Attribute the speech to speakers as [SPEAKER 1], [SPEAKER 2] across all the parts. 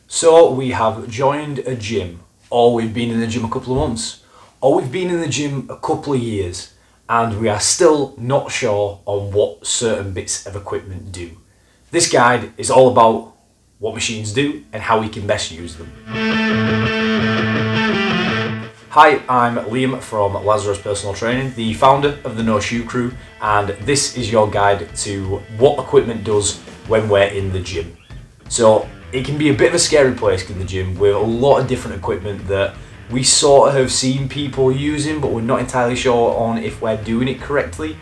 [SPEAKER 1] So we have joined a gym, or we've been in the gym a couple of months, or we've been in the gym a couple of years, and we are still not sure on what certain bits of equipment do. This guide is all about what machines do and how we can best use them. Hi, I'm Liam from Lazarus Personal Training, the founder of the No Shoe Crew, and this is your guide to what equipment does when we're in the gym. So it can be a bit of a scary place in the gym with a lot of different equipment that we sort of have seen people using, but we're not entirely sure on if we're doing it correctly.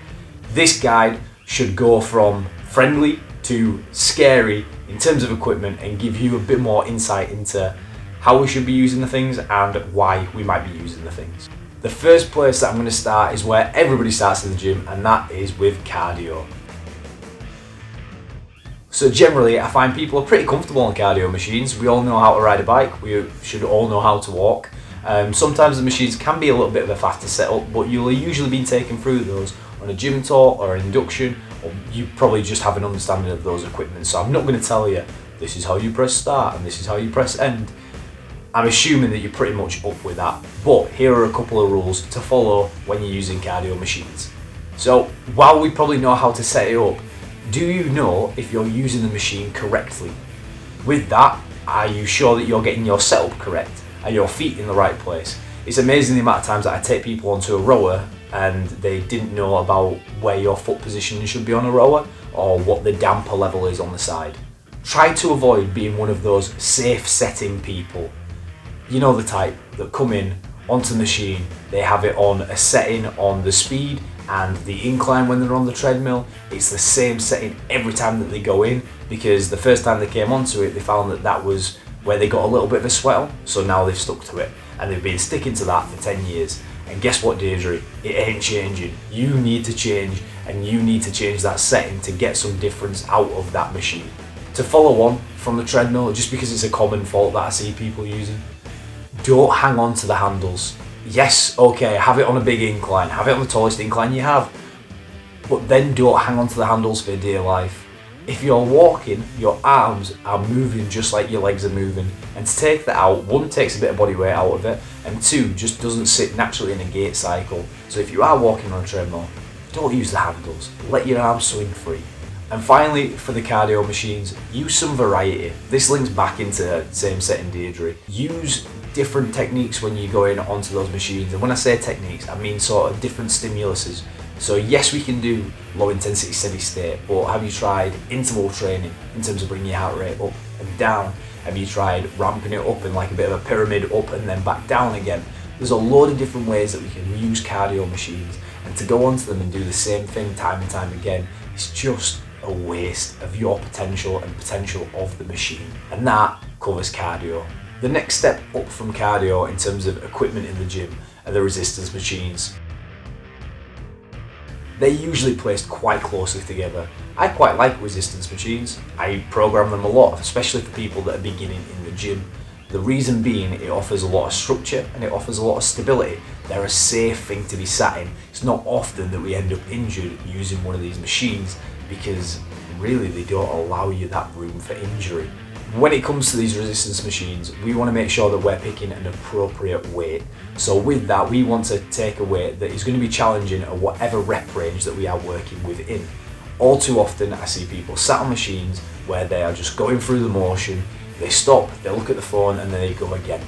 [SPEAKER 1] This guide should go from friendly to scary in terms of equipment and give you a bit more insight into how we should be using the things and why we might be using the things. The first place that I'm going to start is where everybody starts in the gym, and that is with cardio. So generally, I find people are pretty comfortable on cardio machines. We all know how to ride a bike, we should all know how to walk. Sometimes the machines can be a little bit of a faster setup, but you'll usually be taken through those on a gym tour or an induction, or you probably just have an understanding of those equipment. So I'm not going to tell you, this is how you press start and this is how you press end. I'm assuming that you're pretty much up with that. But here are a couple of rules to follow when you're using cardio machines. So while we probably know how to set it up, do you know if you're using the machine correctly? With that, are you sure that you're getting your setup correct? Are your feet in the right place? It's amazing the amount of times that I take people onto a rower and they didn't know about where your foot position should be on a rower or what the damper level is on the side. Try to avoid being one of those safe setting people. You know the type that come in onto the machine, they have it on a setting on the speed and the incline when they're on the treadmill. It's the same setting every time that they go in, because the first time they came onto it, they found that that was where they got a little bit of a sweat on, so now they've stuck to it. And they've been sticking to that for 10 years. And guess what, Deirdre? It ain't changing. You need to change, and you need to change that setting to get some difference out of that machine. To follow on from the treadmill, just because it's a common fault that I see people using, don't hang on to the handles. Yes, okay, have it on a big incline, have it on the tallest incline you have, but then don't hang on to the handles for dear life. If you're walking, your arms are moving just like your legs are moving, and to take that out, one, takes a bit of body weight out of it, and two, just doesn't sit naturally in a gait cycle. So if you are walking on a treadmill, don't use the handles, let your arms swing free. And finally, for the cardio machines, use some variety. This links back into same setting Deirdre. Use different techniques when you go in onto those machines, and when I say techniques, I mean sort of different stimuluses. So yes, we can do low intensity steady state, but have you tried interval training in terms of bringing your heart rate up and down? Have you tried ramping it up in like a bit of a pyramid up and then back down again? There's a load of different ways that we can use cardio machines, and to go onto them and do the same thing time and time again is just a waste of your potential and potential of the machine. And that covers cardio. The next step up from cardio in terms of equipment in the gym are the resistance machines. They're usually placed quite closely together. I quite like resistance machines. I program them a lot, especially for people that are beginning in the gym. The reason being, it offers a lot of structure and it offers a lot of stability. They're a safe thing to be sat in. It's not often that we end up injured using one of these machines, because really they don't allow you that room for injury. When it comes to these resistance machines, we want to make sure that we're picking an appropriate weight. So with that, we want to take a weight that is going to be challenging at whatever rep range that we are working within. All too often, I see people sat on machines where they are just going through the motion, they stop, they look at the phone, and then they go again.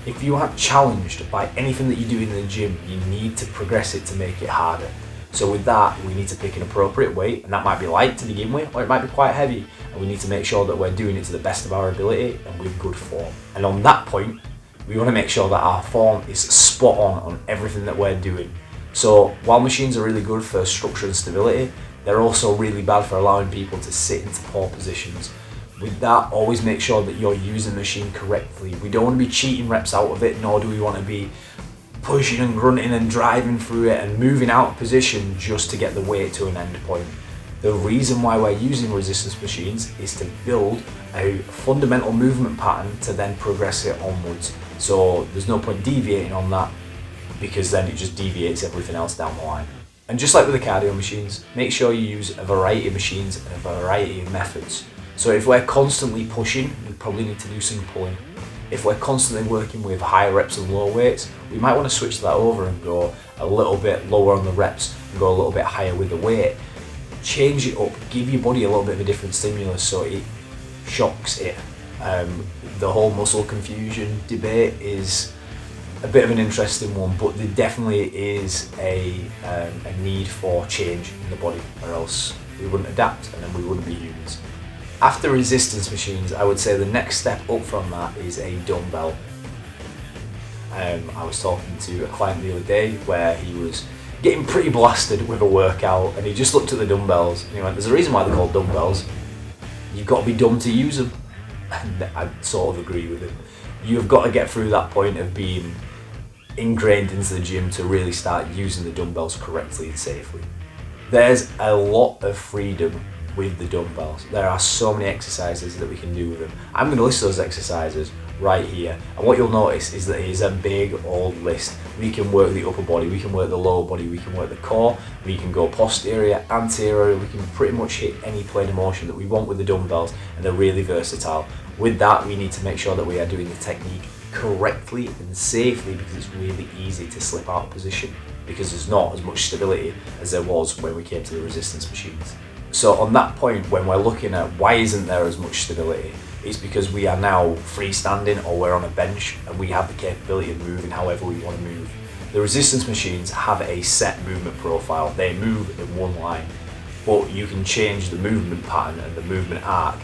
[SPEAKER 1] If you aren't challenged by anything that you do in the gym, you need to progress it to make it harder. So with that, we need to pick an appropriate weight, and that might be light to begin with, or it might be quite heavy, and we need to make sure that we're doing it to the best of our ability and with good form. And on that point, we want to make sure that our form is spot on everything that we're doing. So while machines are really good for structure and stability, they're also really bad for allowing people to sit into poor positions. With that, always make sure that you're using the machine correctly. We don't want to be cheating reps out of it, nor do we want to be pushing and grunting and driving through it and moving out of position just to get the weight to an end point. The reason why we're using resistance machines is to build a fundamental movement pattern to then progress it onwards. So there's no point deviating on that, because then it just deviates everything else down the line. And just like with the cardio machines, make sure you use a variety of machines and a variety of methods. So if we're constantly pushing, we probably need to do some pulling. If we're constantly working with high reps and low weights, we might want to switch that over and go a little bit lower on the reps and go a little bit higher with the weight. Change it up, give your body a little bit of a different stimulus so it shocks it. The whole muscle confusion debate is a bit of an interesting one, but there definitely is a need for change in the body, or else we wouldn't adapt and then we wouldn't be humans. After resistance machines, I would say the next step up from that is a dumbbell. I was talking to a client the other day where he was getting pretty blasted with a workout, and he just looked at the dumbbells and he went, there's a reason why they're called dumbbells. You've got to be dumb to use them. And I sort of agree with him. You've got to get through that point of being ingrained into the gym to really start using the dumbbells correctly and safely. There's a lot of freedom with the dumbbells. There are so many exercises that we can do with them. I'm going to list those exercises right here, and what you'll notice is that it is a big old list. We can work the upper body, we can work the lower body, we can work the core, we can go posterior, anterior, we can pretty much hit any plane of motion that we want with the dumbbells, and they're really versatile. With that, we need to make sure that we are doing the technique correctly and safely, because it's really easy to slip out of position because there's not as much stability as there was when we came to the resistance machines. So on that point, when we're looking at why isn't there as much stability, it's because we are now freestanding or we're on a bench and we have the capability of moving however we want to move. The resistance machines have a set movement profile. They move in one line, but you can change the movement pattern and the movement arc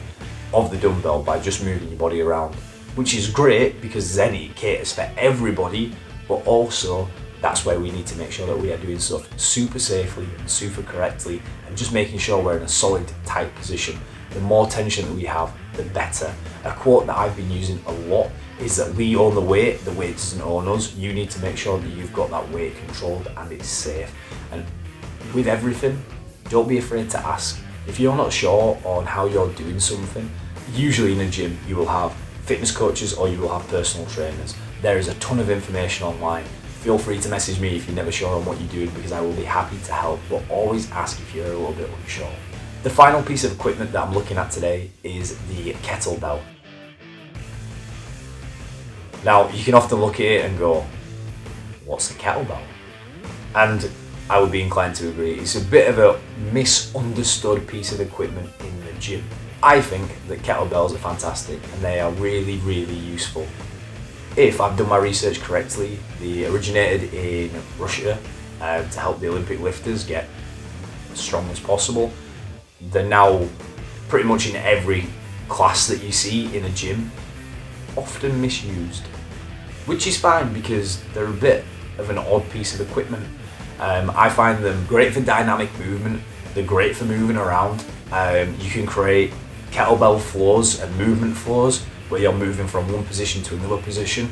[SPEAKER 1] of the dumbbell by just moving your body around, which is great because then it caters for everybody, but also that's where we need to make sure that we are doing stuff super safely and super correctly and just making sure we're in a solid, tight position. The more tension that we have, the better. A quote that I've been using a lot is that we own the weight doesn't own us. You need to make sure that you've got that weight controlled and it's safe. And with everything, don't be afraid to ask. If you're not sure on how you're doing something, usually in a gym you will have fitness coaches or you will have personal trainers. There is a ton of information online. Feel free to message me if you're never sure on what you're doing, because I will be happy to help, but always ask if you're a little bit unsure. The final piece of equipment that I'm looking at today is the kettlebell. Now, you can often look at it and go, what's a kettlebell? And I would be inclined to agree. It's a bit of a misunderstood piece of equipment in the gym. I think that kettlebells are fantastic and they are really, really useful. If I've done my research correctly, they originated in Russia to help the Olympic lifters get as strong as possible. They're now pretty much in every class that you see in a gym, often misused, which is fine because they're a bit of an odd piece of equipment. I find them great for dynamic movement, they're great for moving around. You can create kettlebell flows and movement flows where you're moving from one position to another position,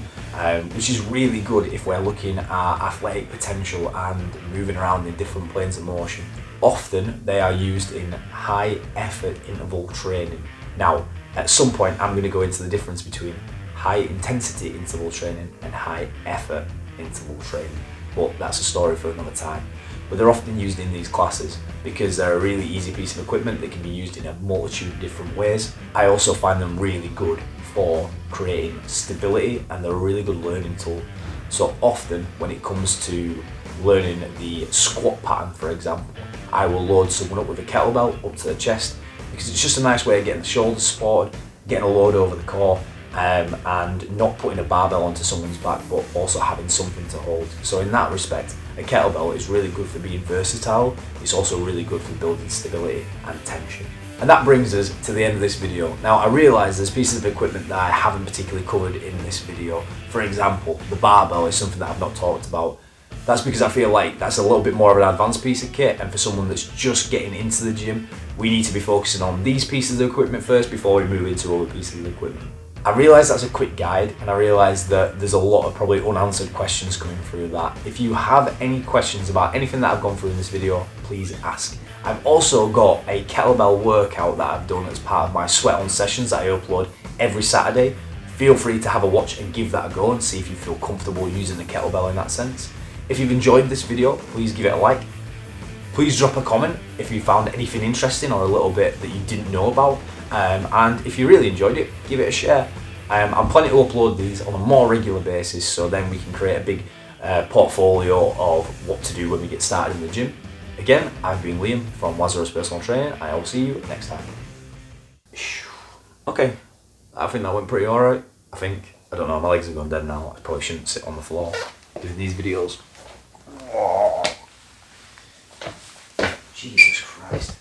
[SPEAKER 1] which is really good if we're looking at athletic potential and moving around in different planes of motion. Often they are used in high effort interval training. Now, at some point I'm going to go into the difference between high intensity interval training and high effort interval training, but that's a story for another time. But they're often used in these classes because they're a really easy piece of equipment that can be used in a multitude of different ways. I also find them really good for creating stability, and they're a really good learning tool. So often when it comes to learning the squat pattern, for example, I will load someone up with a kettlebell up to the chest because it's just a nice way of getting the shoulders supported, getting a load over the core, and not putting a barbell onto someone's back, but also having something to hold. So in that respect, a kettlebell is really good for being versatile. It's also really good for building stability and tension. And that brings us to the end of this video. Now, I realise there's pieces of equipment that I haven't particularly covered in this video. For example, the barbell is something that I've not talked about. That's because I feel like that's a little bit more of an advanced piece of kit, and for someone that's just getting into the gym, we need to be focusing on these pieces of equipment first before we move into other pieces of equipment. I realise that's a quick guide, and I realise that there's a lot of probably unanswered questions coming through that. If you have any questions about anything that I've gone through in this video, please ask. I've also got a kettlebell workout that I've done as part of my sweat on sessions that I upload every Saturday. Feel free to have a watch and give that a go and see if you feel comfortable using the kettlebell in that sense. If you've enjoyed this video, please give it a like. Please drop a comment if you found anything interesting or a little bit that you didn't know about. And if you really enjoyed it, give it a share. I'm planning to upload these on a more regular basis, so then we can create a big portfolio of what to do when we get started in the gym. Again, I've been Liam from Lazarus Personal Training, and I will see you next time. Okay, I think that went pretty alright. I don't know, my legs are going dead now. I probably shouldn't sit on the floor doing these videos. Oh. Jesus Christ.